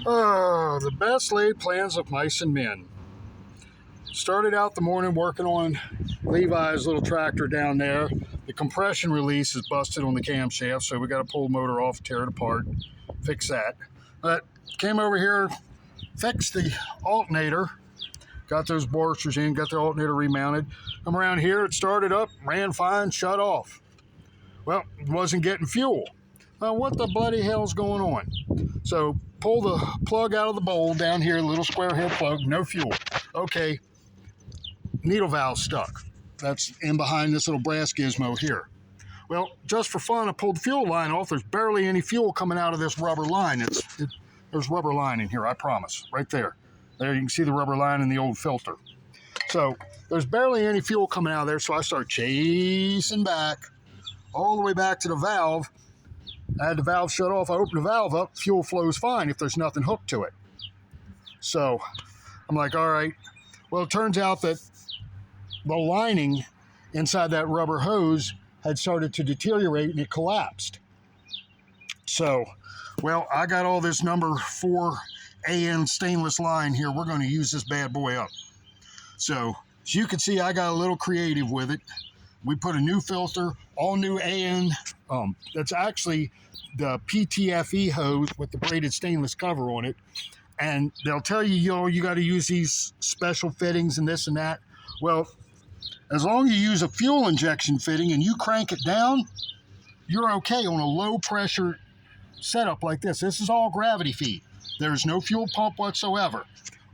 The best laid plans of mice and men. Started out the morning working on Levi's little tractor down there. The compression release is busted on the camshaft, so we got to pull the motor off, tear it apart, fix that. But came over here, fixed the alternator, got those washers in, got the alternator remounted. Come around here, it started up, ran fine, shut off. Well, it wasn't getting fuel. What the bloody hell's going on? So pull the plug out of the bowl down here, little square head plug, no fuel. Okay, needle valve stuck. That's in behind this little brass gizmo here. Well, just for fun, I pulled the fuel line off. There's barely any fuel coming out of this rubber line. There's rubber line in here, I promise, right there. There you can see the rubber line in the old filter. So there's barely any fuel coming out of there, so I start chasing back all the way back to the valve. I had the valve shut off. I opened the valve up. Fuel flows fine if there's nothing hooked to it. So I'm like, all right. Well, it turns out that the lining inside that rubber hose had started to deteriorate and it collapsed. So, well, I got all this number 4 AN stainless line here. We're going to use this bad boy up. So, as you can see, I got a little creative with it. We put a new filter, all new AN. That's actually the PTFE hose with the braided stainless cover on it. And they'll tell you, you got to use these special fittings and this and that. Well, as long as you use a fuel injection fitting and you crank it down, you're okay on a low pressure setup like this. This is all gravity feed. There's no fuel pump whatsoever.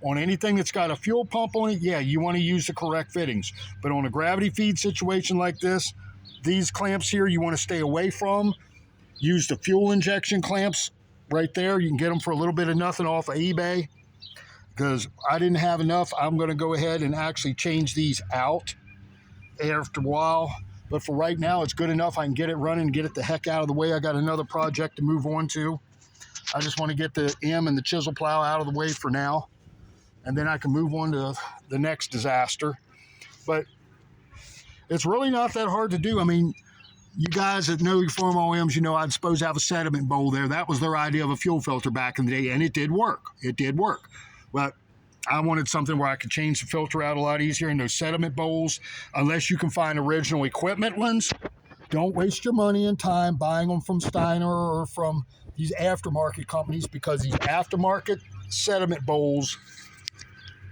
On anything that's got a fuel pump on it, yeah, you want to use the correct fittings. But on a gravity feed situation like this, these clamps here you want to stay away from. Use the fuel injection clamps right there. You can get them for a little bit of nothing off of eBay. Because I didn't have enough, I'm going to go ahead and actually change these out after a while. But for right now, it's good enough. I can get it running, get it the heck out of the way. I got another project to move on to. I just want to get the M and the chisel plow out of the way for now. And then I can move on to the next disaster. But it's really not that hard to do. I mean, you guys that know your Farmall M's, you know I'd suppose have a sediment bowl there. That was their idea of a fuel filter back in the day, and it did work. It did work. But I wanted something where I could change the filter out a lot easier in those sediment bowls. Unless you can find original equipment ones, don't waste your money and time buying them from Steiner or from these aftermarket companies, because these aftermarket sediment bowls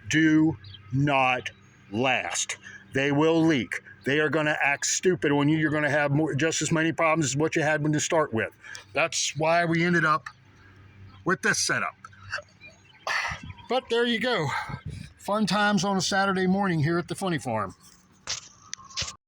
do not last. They will leak. They are going to act stupid on you. You're going to have just as many problems as what you had when you start with. That's why we ended up with this setup. But there you go. Fun times on a Saturday morning here at the Funny Farm.